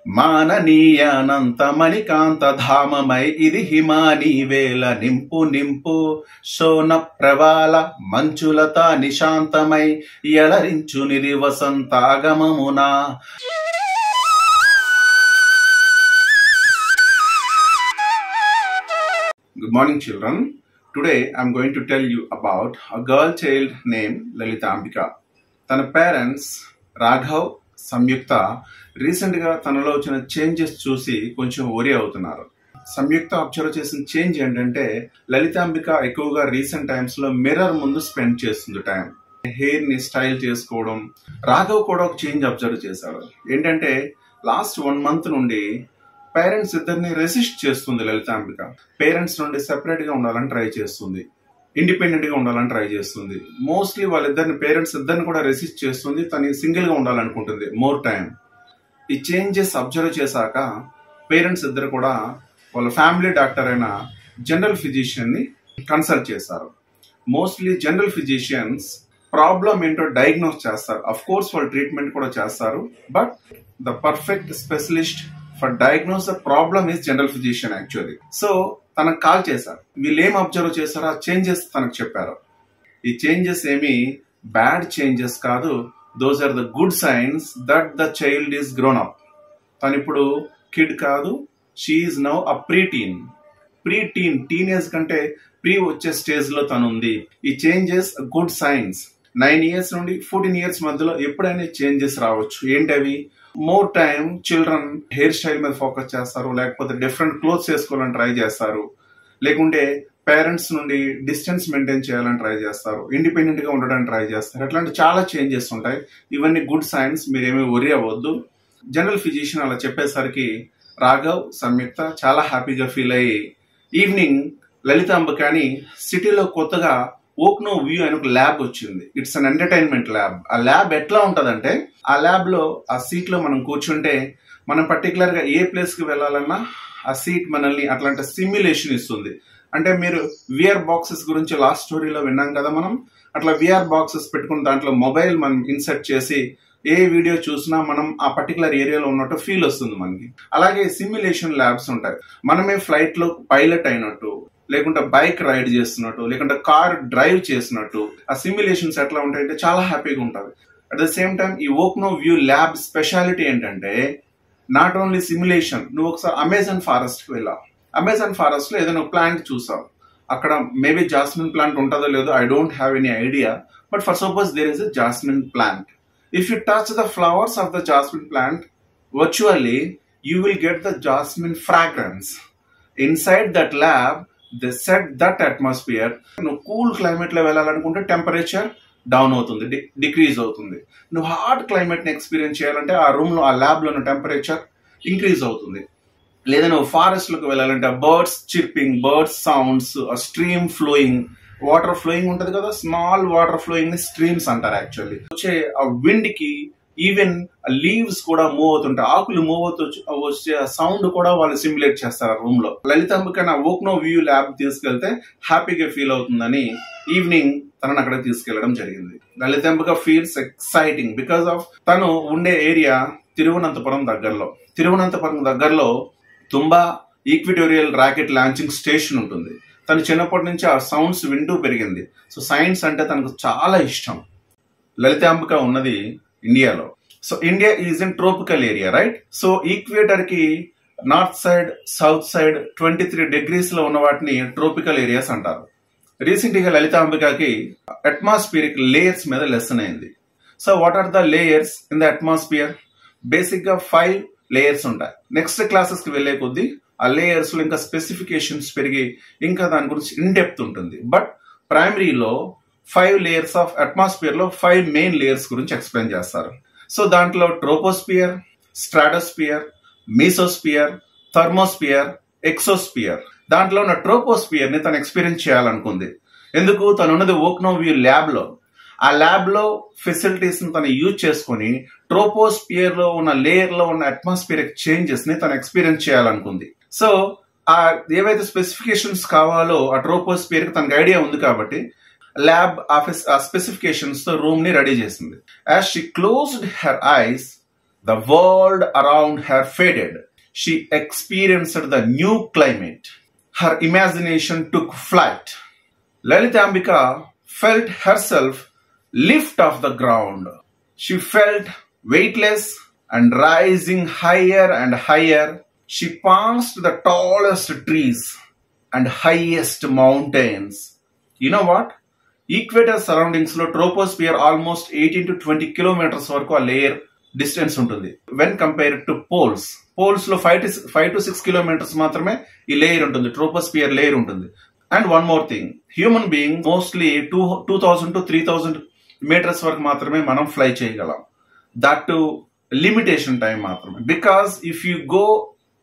మాననీయానంతమణికాంత ధామమై ఇది హిమానీ వేల నింపు నింపు శోన ప్రవాల మంచులత నిశాంతమై ఎలరించునిది వసంతాగమమునా. Good morning, children. Today I am going to tell you about a girl child named Lalitambika. తన parents Raghav, సంయుక్త recent గా తనలో వచ్చిన చేంజెస్ చూసి కొంచెం వరీ అవుతున్నారు. సంయుక్త అబ్జర్వ్ చేసిన చేంజ్ ఏంటంటే లలితాంబిక ఎక్కువగా రీసెంట్ టైమ్స్ లో మిర్రర్ ముందు స్పెండ్ చేస్తుంది టైం, హెయిర్ ని స్టైల్ చేసుకోవడం. రాఘవ్ కూడా ఒక చేంజ్ అబ్జర్వ్ చేశాడు. ఏంటంటే లాస్ట్ 1 month నుండి పేరెంట్స్ ఇద్దరిని రెసిస్ట్ చేస్తుంది లలితాంబిక. పేరెంట్స్ నుండి సెపరేట్ గా ఉండాలని ట్రై చేస్తుంది, ఇండిపెండెంట్ గా ఉండాలని ట్రై చేస్తుంది. మోస్ట్లీ వాళ్ళిద్దరిని పేరెంట్స్ ఇద్దరిని కూడా రెసిస్ట్ చేస్తుంది, తను సింగిల్ గా ఉండాలనుకుంటుంది మోర్ టైం. ఈ చేంజెస్ అబ్జర్వ్ చేశాక పేరెంట్స్ ఇద్దరు కూడా వాళ్ళ ఫ్యామిలీ డాక్టర్ అయిన జనరల్ ఫిజిషియన్ ని కన్సల్ట్ చేశారు. మోస్ట్లీ జనరల్ ఫిజిషియన్స్ ప్రాబ్లం ఏంటో డయాగ్నోస్ చేస్తారు. అఫ్ కోర్స్ వాళ్ళు ట్రీట్మెంట్ కూడా చేస్తారు, but the perfect specialist for diagnose the problem is general physician actually. So తనకు కాల్ చేశారు. వీళ్ళు ఏం అబ్జర్వ్ చేశారో ఆ చేంజెస్ తనకు చెప్పారు. ఈ చేంజెస్ ఏమి బ్యాడ్ చేంజెస్ కాదు, those are the good signs that the child is grown up. తను ఇప్పుడు కిడ్ కాదు, she is now a pre teenage కంటే ప్రీ వచ్చే స్టేజ్ లో తను ఉంది. ఈ చేంజెస్ గుడ్ సైన్స్. 9 years నుండి 14 years మధ్యలో ఎప్పుడైనా చేంజెస్ రావచ్చు. ఏంటవి? More time children hair style మీద ఫోకస్ చేస్తారు, లేకపోతే డిఫరెంట్ క్లోత్స్ వేసుకోవాలని ట్రై చేస్తారు, లేకుంటే పేరెంట్స్ నుండి డిస్టెన్స్ మెయింటైన్ చేయాలని ట్రై చేస్తారు, ఇండిపెండెంట్ గా ఉండడానికి ట్రై చేస్తారు. అట్లాంటి చాలా చేంజెస్ ఉంటాయి. ఇవన్నీ గుడ్ సైన్స్, మీరేమీ వరీ అవ్వద్దు. జనరల్ ఫిజిషియన్ అలా చెప్పేసరికి రాఘవ్, సంయుక్త చాలా హ్యాపీగా ఫీల్ అయ్యి ఈవినింగ్ లలితాంబికని సిటీలో కొత్తగా ఓక్నో వ్యూ అని ఒక ల్యాబ్ వచ్చింది. It's an entertainment lab. ఆ ల్యాబ్ ఎట్లా ఉంటదంటే ఆ ల్యాబ్ లో ఆ సీట్ లో మనం కూర్చుంటే మనం పర్టికులర్ గా ఏ ప్లేస్ కి వెళ్ళాలన్నా ఆ సీట్ మనల్ని అట్లాంటి సిమ్యులేషన్ ఇస్తుంది. అంటే మీరు విఆర్ బాక్సెస్ గురించి లాస్ట్ స్టోరీలో విన్నాం కదా మనం. అట్లా విఆర్ బాక్సెస్ పెట్టుకుని దాంట్లో మొబైల్ మనం ఇన్సర్ట్ చేసి ఏ వీడియో చూసినా మనం ఆ పర్టికులర్ ఏరియాలో ఉన్నట్టు ఫీల్ వస్తుంది మనకి. అలాగే సిమ్యులేషన్ ల్యాబ్స్ ఉంటాయి. మనమే ఫ్లైట్ లో పైలట్ అయినట్టు, లేకుంటే బైక్ రైడ్ చేస్తున్నట్టు, లేకుంటే కార్ డ్రైవ్ చేసినట్టు ఆ సిమ్యులేషన్స్ ఎట్లా ఉంటాయంటే చాలా హ్యాపీగా ఉంటుంది. అట్ ద సేమ్ టైం ఈ ఓక్నో వ్యూ ల్యాబ్ స్పెషాలిటీ ఏంటంటే నాట్ ఓన్లీ సిమ్యులేషన్. నువ్వు ఒకసారి అమెజాన్ ఫారెస్ట్ కి వెళ్ళావు, అమెజాన్ ఫారెస్ట్ లో ఏదైనా ప్లాంట్ చూసావు, అక్కడ మేబీ జాస్మిన్ ప్లాంట్ ఉంటుందో లేదో I don't have any idea, but for suppose there is a jasmine plant. If you touch the flowers of the jasmine plant, virtually you will get the jasmine fragrance. Inside that lab, they set that atmosphere. నువ్వు cool climate లో వెళ్ళాలనుకుంటే temperature down అవుతుంది, decrease అవుతుంది. నువ్వు hot climate ని experience చేయాలంటే ఆ room లో, ఆ ల్యాబ్ లో టెంపరేచర్ ఇంక్రీజ్ అవుతుంది. లేదా నువ్వు ఫారెస్ట్ లోకి వెళ్ళాలంటే birds chirping, birds sounds, stream flowing, water flowing ఉంటది కదా, స్మాల్ వాటర్ ఫ్లోయింగ్ ని స్ట్రీమ్స్ అంటారు యాక్చువల్లీ. వచ్చే ఆ విండ్ కి ఈవెన్ లీవ్స్ కూడా మూవ్ అవుతుంటాయి, ఆకులు మూవ్ అవుతూ వచ్చే సౌండ్ కూడా వాళ్ళు సిమ్యులేట్ చేస్తారు ఆ రూమ్ లో. లలితాంబిక నా ఓక్నో వ్యూ ల్యాబ్ తీసుకెళ్తే హ్యాపీగా ఫీల్ అవుతుందని ఈవినింగ్ తనను అక్కడ తీసుకెళ్లడం జరిగింది. Lalitambika feels exciting because of తను ఉండే ఏరియా తిరువనంతపురం దగ్గరలో తుంబా ఈక్విటోరియల్ రాకెట్ లాంచింగ్ స్టేషన్ ఉంటుంది. తను చిన్నప్పటి నుంచి ఆ సౌండ్స్ వింటూ పెరిగింది. సో సైన్స్ అంటే తనకు చాలా ఇష్టం. లలితాంబిక ఉన్నది ఇండియాలో. So India is in tropical area, right? So equator కి north side, south side 23 degrees లో ఉన్న వాటిని ట్రోపికల్ ఏరియాస్ అంటారు. రీసెంట్ గా లలితాంబికకి అట్మాస్ఫియరిక్ లేయర్స్ మీద లెసన్ అయింది. So what are the layers in the atmosphere? Basic గా 5 layers ఉంటాయి. నెక్స్ట్ క్లాసెస్ కి వెళ్లే కొద్దీ ఆ లేయర్స్ లో ఇంకా స్పెసిఫికేషన్స్ పెరిగి ఇంకా దాని గురించి ఇన్ డెప్త్ ఉంటుంది. బట్ ప్రైమరీలో 5 layers ఆఫ్ అట్మాస్ఫియర్ లో 5 main layers గురించి ఎక్స్ప్లెయిన్ చేస్తారు. సో దాంట్లో troposphere, stratosphere, mesosphere, thermosphere, exosphere. దాంట్లో ఉన్న ట్రోపోస్పియర్ ని తను ఎక్స్పీరియన్స్ చేయాలనుకుంది. ఎందుకు? తను ఉన్నది ఓక్నో వ్యూ ల్యాబ్ లో. ఆ ల్యాబ్ లో ఫెసిలిటీస్ ని తను యూజ్ చేసుకుని ట్రోపోస్పియర్ లో ఉన్న లేయర్ లో ఉన్న అట్మాస్ఫియరిక్ చేంజెస్ ని తను ఎక్స్పీరియన్స్ చేయాలనుకుంది. సో ఆ ఏవైతే స్పెసిఫికేషన్స్ కావాలో ఆ ట్రోపోస్పియర్ కి తనకు ఐడియా ఉంది కాబట్టి ల్యాబ్ ఆఫీస్ ఆ స్పెసిఫికేషన్స్ తో రూమ్ ని రెడీ చేసింది. As she closed her eyes The world around her faded. She experienced the new climate. Her imagination took flight. Lalitambika felt herself lift off the ground. She felt weightless and rising higher and higher. She passed the tallest trees and highest mountains. You know what? Equator surroundings lo troposphere almost 18 to 20 kilometers వరకు ఆ layer distance ఉంటుంది. When compared to poles లో 5 to 6 kilometers మాత్రమే ఈ layer ఉంటుంది, troposphere layer ఉంటుంది. And one more thing, human being mostly 2000 to 3000 meters వరకు మాత్రమే మనం ఫ్లై చేయగలం. దట్ టు లిమిటేషన్ టైం మాత్రమే. Because if you go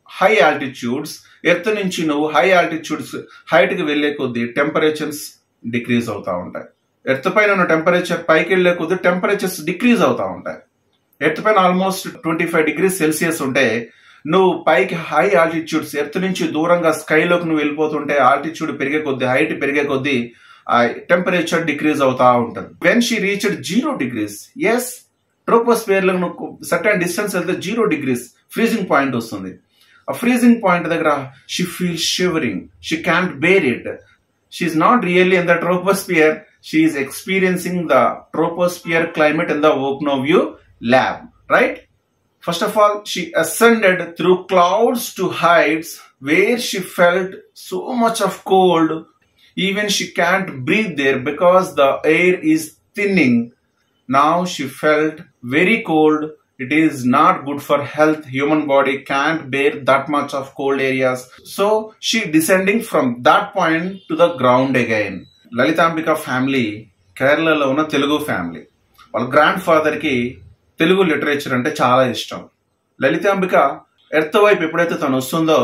high altitudes, earth నుంచి నువ్వు హై ఆల్టిట్యూడ్స్ హైట్ కి వెళ్లే కొద్దీ టెంపరేచర్స్ డిక్రీజ్ అవుతా ఉంటాయి. ఎర్త్ పైన ఉన్న టెంపరేచర్ పైకి వెళ్లే కొద్దీ టెంపరేచర్స్ డిక్రీజ్ అవుతా ఉంటాయి. ఎర్త్ పైన ఆల్మోస్ట్ 25 degrees Celsius ఉంటే, నువ్వు పైకి హై ఆల్టిట్యూడ్స్ ఎర్త్ నుంచి దూరంగా స్కైలోకి నువ్వు వెళ్ళిపోతుంటే ఆల్టిట్యూడ్ పెరిగే కొద్దీ, హైట్ పెరిగే కొద్దీ ఆ టెంపరేచర్ డిక్రీజ్ అవుతా ఉంటుంది. వెన్ షీ రీచ్డ్ 0 degrees, ఎస్ ట్రోపోస్ఫియర్ లో నువ్వు సర్టెన్ డిస్టెన్స్ వెళ్తే 0 degrees ఫ్రీజింగ్ పాయింట్ వస్తుంది. ఆ ఫ్రీజింగ్ పాయింట్ దగ్గర she feel shivering, she can't bear it. She is not really in the troposphere, she is experiencing the troposphere climate in the ఓక్నోవ్యూ lab, right? First of all, she ascended through clouds to heights where she felt so much of cold. Even she can't breathe there because the air is thinning. Now she felt very cold. It is not good for health. Human body can't bear that much of cold areas. So she descending from that point to the ground again. Lalitambika family, Kerala lo unna Telugu family. వాళ్ళ grand father కి Telugu literature అంటే చాలా ఇష్టం. Lalitambika earth వైపు ఎప్పుడైతే తను వస్తుందో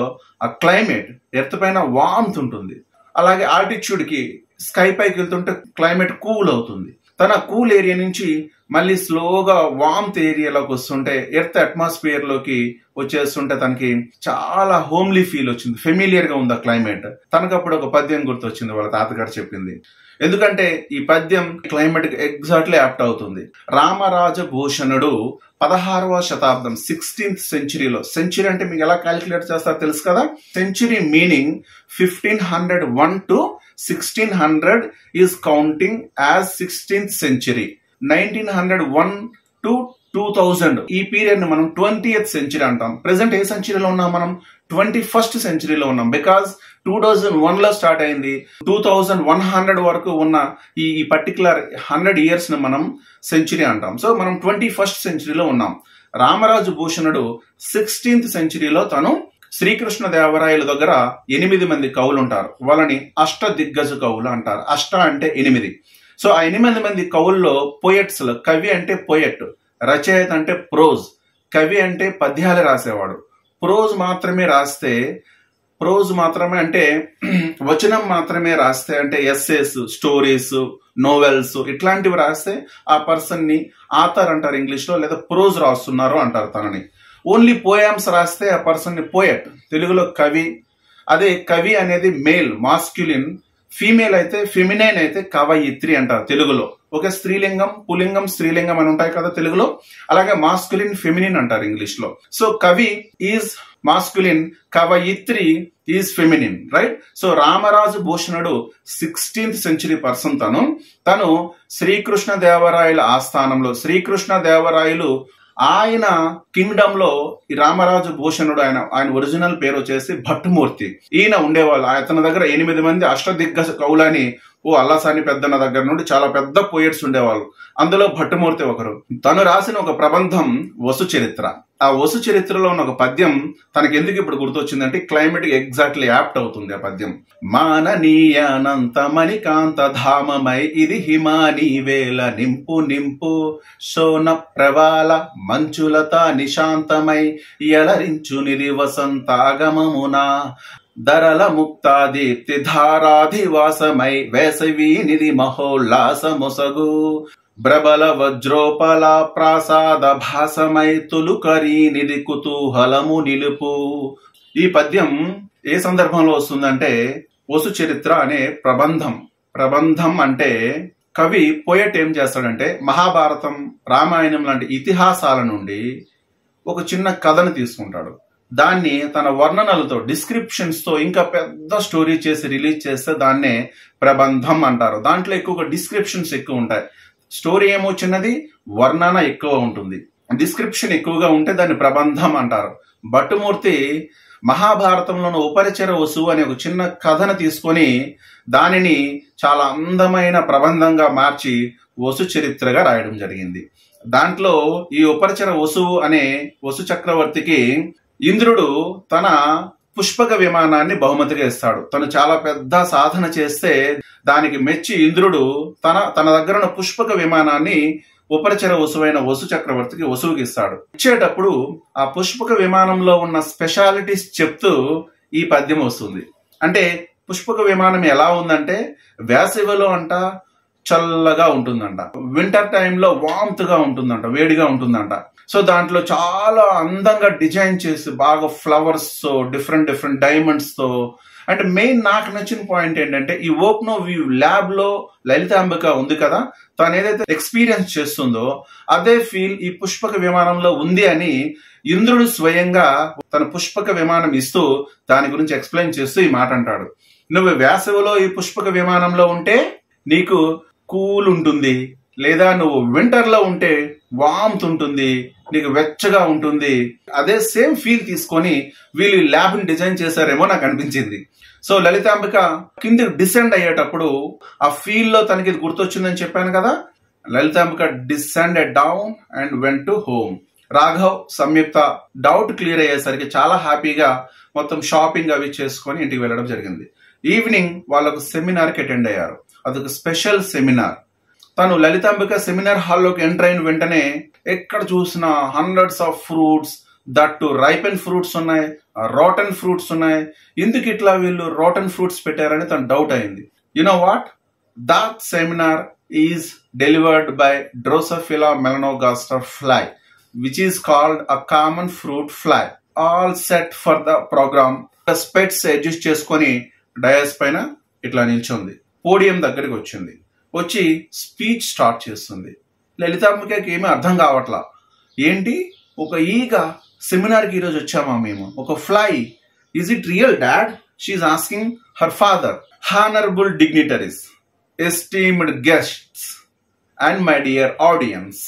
ఆ క్లైమేట్ ఎర్త్ పైన వామ్త్ ఉంటుంది. అలాగే ఆల్టిట్యూడ్ కి స్కై పైకి వెళ్తుంటే క్లైమేట్ కూల్ అవుతుంది. తన కూల్ ఏరియా నుంచి మళ్ళీ స్లోగా వామ్త్ ఏరియాలోకి వస్తుంటే ఎర్త్ అట్మాస్ఫియర్ లోకి వచ్చేస్తుంటే తనకి చాలా హోమ్లీ ఫీల్ వచ్చింది. ఫెమిలియర్ గా ఉంది ఆ క్లైమేట్. తనకు అప్పుడు ఒక పద్యం గుర్తొచ్చింది, వాళ్ళ తాతగారు చెప్పింది. ఎందుకంటే ఈ పద్యం క్లైమేట్ కి ఎగ్జాక్ట్లీ యాప్ట్ అవుతుంది. రామరాజ భూషణుడు 16వ శతాబ్దం 16th centuryలో, సెంచురీ అంటే మీకు ఎలా క్యాలిక్యులేట్ చేస్తారో తెలుసు కదా, century meaning 1501 to 1600 is counting as 16th century. 1901 to 2000 ఈ పీరియడ్ ని మనం 20th century అంటాం. ప్రెసెంట్ ఏ సెంచరీలో ఉన్నాం మనం? 21st centuryలో ఉన్నాం. బికాస్ 2001 లో స్టార్ట్ అయింది, 2100 వరకు ఉన్న ఈ పర్టికులర్ 100 years ని మనం సెంచురీ అంటాం. సో మనం 21st centuryలో ఉన్నాం. రామరాజు భూషణుడు 16th centuryలో తను శ్రీకృష్ణ దేవరాయల దగ్గర 8 మంది కవులు ఉంటారు. వాళ్ళని అష్ట దిగ్గజ కవులు అంటారు. అష్ట అంటే 8. సో ఆ 8 మంది కవుల్లో పోయెట్స్, కవి అంటే పోయెట్, రచయిత అంటే ప్రోజ్. కవి అంటే పద్యాలు రాసేవాడు. ప్రోజ్ మాత్రమే అంటే వచనం మాత్రమే రాస్తే, అంటే ఎస్సేస్, స్టోరీస్, నోవెల్స్ ఇట్లాంటివి రాస్తే ఆ పర్సన్ ని ఆథర్ అంటారు ఇంగ్లీష్ లో, లేదా ప్రోజ్ రాస్తున్నారు అంటారు తనని. ఓన్లీ పోయమ్స్ రాస్తే ఆ పర్సన్ ని పోయెట్, తెలుగులో కవి. అదే కవి అనేది మేల్, మాస్క్యులిన్. ఫీమేల్ అయితే, ఫెమినైన్ అయితే కవయిత్రి అంటారు తెలుగులో. ఓకే, స్త్రీలింగం, పులింగం, స్త్రీలింగం అని ఉంటాయి కదా తెలుగులో. అలాగే మాస్కులిన్, ఫెమినిన్ అంటారు ఇంగ్లీష్ లో. సో కవి ఈజ్ మాస్కులిన్, కవయిత్రి is feminine, right? So Ramaraju Bhushanudu 16th century person. తను శ్రీకృష్ణ దేవరాయల ఆస్థానంలో, శ్రీకృష్ణ దేవరాయలు ఆయన కింగ్డమ్ లో ఈ రామరాజు భూషణుడు, ఆయన ఒరిజినల్ పేరు వచ్చేసి భట్టుమూర్తి. ఈయన ఉండేవాళ్ళు. అతని దగ్గర 8 మంది అష్టదిగ్గజ కవులని, అల్లాసాని పెద్దన్న దగ్గర నుండి చాలా పెద్ద పోయెట్స్ ఉండేవాళ్ళు. అందులో భట్టుమూర్తి ఒకరు. తను రాసిన ఒక ప్రబంధం వసు చరిత్ర. ఆ వసు చరిత్రలో ఉన్న ఒక పద్యం తనకి ఎందుకు ఇప్పుడు గుర్తొచ్చిందంటే క్లైమేట్ ఎగ్జాక్ట్లీ యాప్ట్ అవుతుంది ఆ పద్యం. మాననీయానంత మణికాంత ధామమై ఇది హిమానీ వేల నింపు నింపు శోన ప్రవాల మంచులత నిశాంతమై ఎలరించునిది వసంతాగమమునా ధరల ముక్తాదీప్తి ధారాధివాసమై వేసవి నిధి మహోల్లాసమొసగు బ్రబల వజ్రోపల ప్రాసాద భాసమై తొలుకరీ నిధి కుతూహలము నిలుపు. ఈ పద్యం ఏ సందర్భంలో వస్తుందంటే వసు చరిత్ర అనే ప్రబంధం అంటే కవి పోయెట్ ఏం చేస్తాడంటే మహాభారతం, రామాయణం లాంటి ఇతిహాసాల నుండి ఒక చిన్న కథను తీసుకుంటాడు. దాన్ని తన వర్ణనలతో, డిస్క్రిప్షన్స్ తో ఇంకా పెద్ద స్టోరీ చేసి రిలీజ్ చేస్తే దాన్నే ప్రబంధం అంటారు. దాంట్లో ఎక్కువగా డిస్క్రిప్షన్స్ ఎక్కువ ఉంటాయి. స్టోరీ ఏమో చిన్నది, వర్ణన ఎక్కువ ఉంటుంది. డిస్క్రిప్షన్ ఎక్కువగా ఉంటే దాన్ని ప్రబంధం అంటారు. భట్టుమూర్తి మహాభారతంలోని ఉపరిచర వసువు అనే ఒక చిన్న కథను తీసుకొని దానిని చాలా అందమైన ప్రబంధంగా మార్చి వసు చరిత్రగా రాయడం జరిగింది. దాంట్లో ఈ ఉపరిచర వసువు అనే వసు చక్రవర్తికి ఇంద్రుడు తన పుష్పక విమానాన్ని బహుమతిగా ఇస్తాడు. తను చాలా పెద్ద సాధన చేస్తే దానికి మెచ్చి ఇంద్రుడు తన దగ్గర ఉన్న పుష్పక విమానాన్ని ఉపరిచర వసువైన వసు చక్రవర్తికి వసువుకి ఇస్తాడు. ఇచ్చేటప్పుడు ఆ పుష్పక విమానంలో ఉన్న స్పెషాలిటీస్ చెప్తూ ఈ పద్యం వస్తుంది. అంటే పుష్పక విమానం ఎలా ఉందంటే వేసవిలో అంట చల్లగా ఉంటుందంట, వింటర్ టైంలో వామ్త్ గా ఉంటుందంట, వేడిగా ఉంటుందంట. సో దాంట్లో చాలా అందంగా డిజైన్ చేసి బాగా ఫ్లవర్స్ తో, డిఫరెంట్ డిఫరెంట్ డైమండ్స్ తో. అంటే మెయిన్ నాకు నచ్చిన పాయింట్ ఏంటంటే ఈ ఓప్నో వ్యూ ల్యాబ్ లో లలితాంబిక ఉంది కదా, తను ఏదైతే ఎక్స్పీరియన్స్ చేస్తుందో అదే ఫీల్ ఈ పుష్పక విమానంలో ఉంది అని ఇంద్రుడు స్వయంగా తన పుష్పక విమానం ఇస్తూ దాని గురించి ఎక్స్ప్లెయిన్ చేస్తూ ఈ మాట అంటాడు. నువ్వు వేసవిలో ఈ పుష్పక విమానంలో ఉంటే నీకు కూల్ ఉంటుంది, లేదా నువ్వు వింటర్ లో ఉంటే వామ్త్ ఉంటుంది, నీకు వెచ్చగా ఉంటుంది. అదే సేమ్ ఫీల్ తీసుకొని వీళ్ళు ల్యాబ్ ని డిజైన్ చేశారేమో నాకు అనిపించింది. సో లలితాంబిక కింది డిసెండ్ అయ్యేటప్పుడు ఆ ఫీల్ లో తనకి ఇది గుర్తొచ్చిందని చెప్పాను కదా. Lalithambika descended down and went to home. Raghav, Samyuktha doubt clear అయ్యేసరికి చాలా హ్యాపీగా మొత్తం షాపింగ్ అవి చేసుకొని ఇంటికి వెళ్ళడం జరిగింది. ఈవినింగ్ వాళ్ళకు సెమినార్ కి అటెండ్ అయ్యారు. అదొక స్పెషల్ సెమినార్. తను లలితాంబిక సెమినార్ హాల్లోకి ఎంటర్ అయిన వెంటనే ఎక్కడ చూసినా hundreds of fruits, that ripen fruits ఉన్నాయి, రోటన్ ఫ్రూట్స్ ఉన్నాయి. ఎందుకు ఇట్లా వీళ్ళు రోటన్ ఫ్రూట్స్ పెట్టారని తన డౌట్ అయింది. You know what, that seminar is delivered by drosophila melanogaster fly, which is called a common fruit fly. All set for the program. Specs adjust చేసుకొని dais పైన ఇట్లా నిల్చుంది. పోడియం దగ్గరికి వచ్చింది. వచ్చి స్పీచ్ స్టార్ట్ చేస్తుంది. లలితాంబికకి ఏమీ అర్థం కావట్లా. ఏంటి, ఒక ఈగ సెమినార్కి ఈరోజు వచ్చామా మేము, ఒక fly, is it real dad? She's asking her father. Honourable dignitaries, esteemed guests and my dear audience,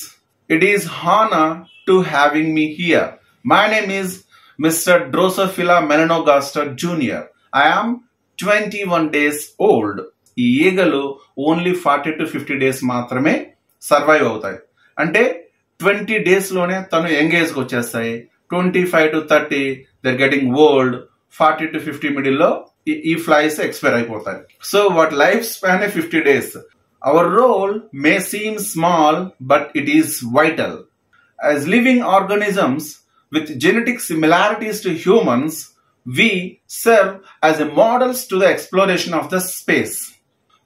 it is honor to having me here. My name is Mr. Drosophila melanogaster Jr. I am 21 days old. ఈ ఈగలు only 40 to 50 days మాత్రమే survive అవుతాయి. అంటే 20 days లోనే తను young కి వచ్చేస్తాయి. 25 to 30 they're getting old. 40 to 50 middle లో ఈ ఫ్లైస్ ఎక్స్పైర్ అయిపోతాయి. So what life span 50 days. Our role may seem small, but it is vital. As living organisms with genetic similarities to humans, we serve as a models to the exploration of the space.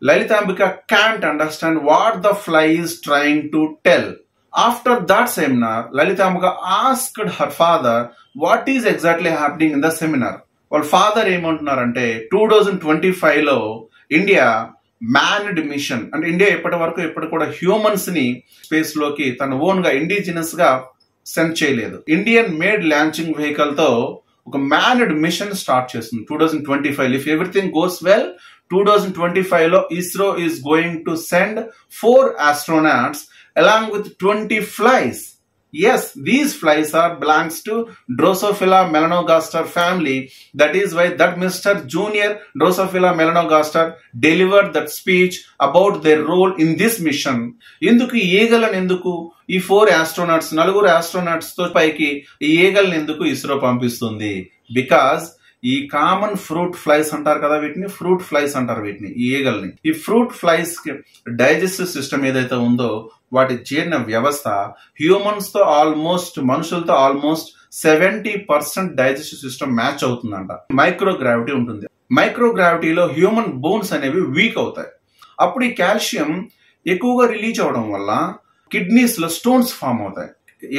Lalitambika can't understand what the fly is trying to tell. After that seminar, Lalitambika asked her father what is exactly happening in the seminar. Well, father ఏమంటున్నారంటే 2025 లో India manned machine, అంటే India ఎప్పటి కూడా humans ని space లోకి తన own గా indigenous గా సెండ్ చేయలేదు. ఇండియన్ మేడ్ లాంచింగ్ వెహికల్ తో ఒక మ్యాన్డ్ మిషన్ స్టార్ట్ చేస్తుంది 2025. ఇఫ్ ఎవ్రీథింగ్ గోస్ వెల్, 2025 లో ISRO is going to send 4 astronauts along with 20 flies. Yes, these flies are belongs to Drosophila melanogaster family. That is why that Mr. Junior Drosophila melanogaster delivered that speech about their role in this mission. ఎందుకు ఈ ఈగలను, ఎందుకు ఈ 4 astronauts, 4 astronauts తో పైకి ఈ ఈగలను ఎందుకు ఇస్రో పంపిస్తుంది? Because ఈ కామన్ ఫ్రూట్ ఫ్లైస్ అంటారు కదా, వీటిని ఫ్రూట్ ఫ్లైస్ అంటారు. వీటిని, ఈ ఈగల్ని, ఈ ఫ్రూట్ ఫ్లైస్ కి డైజెస్టివ్ సిస్టమ్ ఏదైతే ఉందో వాటి జీర్ణ వ్యవస్థ హ్యూమన్స్ తో ఆల్మోస్ట్, మనుషులతో ఆల్మోస్ట్ 70% డైజెస్టివ్ సిస్టమ్ మ్యాచ్ అవుతుందంట. మైక్రోగ్రావిటీ ఉంటుంది. మైక్రోగ్రావిటీలో హ్యూమన్ బోన్స్ అనేవి వీక్ అవుతాయి. అప్పుడు ఈ కాల్షియం ఎక్కువగా రిలీజ్ అవడం వల్ల కిడ్నీస్ లో స్టోన్స్ ఫామ్ అవుతాయి.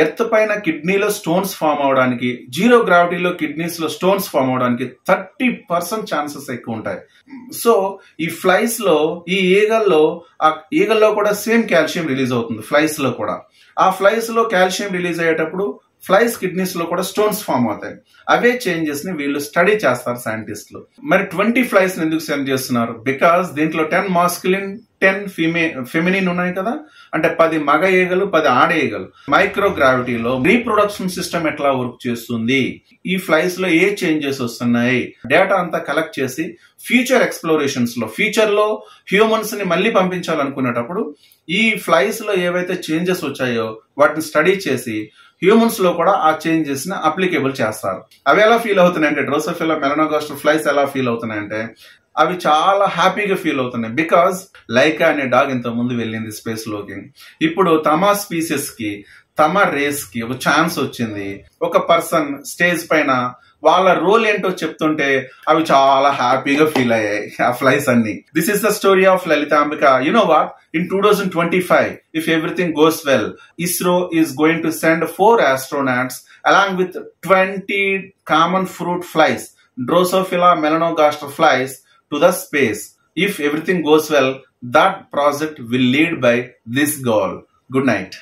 ఎర్త్ పైన కిడ్నీలో స్టోన్స్ ఫామ్ అవడానికి, జీరో గ్రావిటీలో కిడ్నీస్ లో స్టోన్స్ ఫామ్ అవడానికి 30% ఛాన్సెస్ ఎక్కువ ఉంటాయి. సో ఈ ఫ్లైస్ లో, ఈ ఈగల్లో కూడా సేమ్ కాల్షియం రిలీజ్ అవుతుంది. ఫ్లైస్ లో కూడా, ఆ ఫ్లైస్ లో కాల్షియం రిలీజ్ అయ్యేటప్పుడు ఫ్లైస్ కిడ్నీస్ లో కూడా స్టోన్స్ ఫామ్ అవుతాయి. అవే చేంజెస్ ని వీళ్ళు స్టడీ చేస్తారు సైంటిస్టులు. మరి 20 ఫ్లైస్ ఎందుకు సెండ్ చేస్తున్నారు? బికాస్ దీంట్లో 10 మాస్కులిన్ 10 ఫెమినిన్ ఉన్నాయి కదా, అంటే 10 మగ ఈగలు 10 ఆడ ఈగలు. మైక్రోగ్రావిటీలో రీప్రొడక్షన్ సిస్టమ్ ఎట్లా వర్క్ చేస్తుంది, ఈ ఫ్లైస్ లో ఏ చేంజెస్ వస్తున్నాయి, డేటా అంతా కలెక్ట్ చేసి ఫ్యూచర్ ఎక్స్ప్లోరేషన్స్ లో ఫ్యూచర్ లో హ్యూమన్స్ ని మళ్ళీ పంపించాలనుకునేటప్పుడు ఈ ఫ్లైస్ లో ఏవైతే చేంజెస్ వచ్చాయో వాటిని స్టడీ చేసి హ్యూమన్స్ లో కూడా ఆ చేంజెస్ ని అప్లికేబుల్ చేస్తారు. అవి ఎలా ఫీల్ అవుతున్నాయంటే, డ్రోసోఫిలా మెలనోగాస్టర్ ఫ్లైస్ ఎలా ఫీల్ అవుతున్నాయంటే అవి చాలా హ్యాపీగా ఫీల్ అవుతున్నాయి. బికాజ్ లైకా అనే డాగ్ ఇంత ముందు వెళ్ళింది స్పేస్ లోకి. ఇప్పుడు తమ స్పీసెస్ కి తమ రేస్ కి ఒక ఛాన్స్ వచ్చింది. ఒక పర్సన్ స్టేజ్ పైన వాళ్ళ రోల్ ఏంటో చెప్తుంటే అవి చాలా హ్యాపీగా ఫీల్ అయ్యాయి ఆ ఫ్లైస్ అన్ని. This is the story of Lalitambika. You know what, in 2025, if everything goes well, ISRO is going to send 4 astronauts along with 20 common fruit flies, Drosophila melanogaster flies, to the space. If everything goes well, that project will lead by this goal. Good night.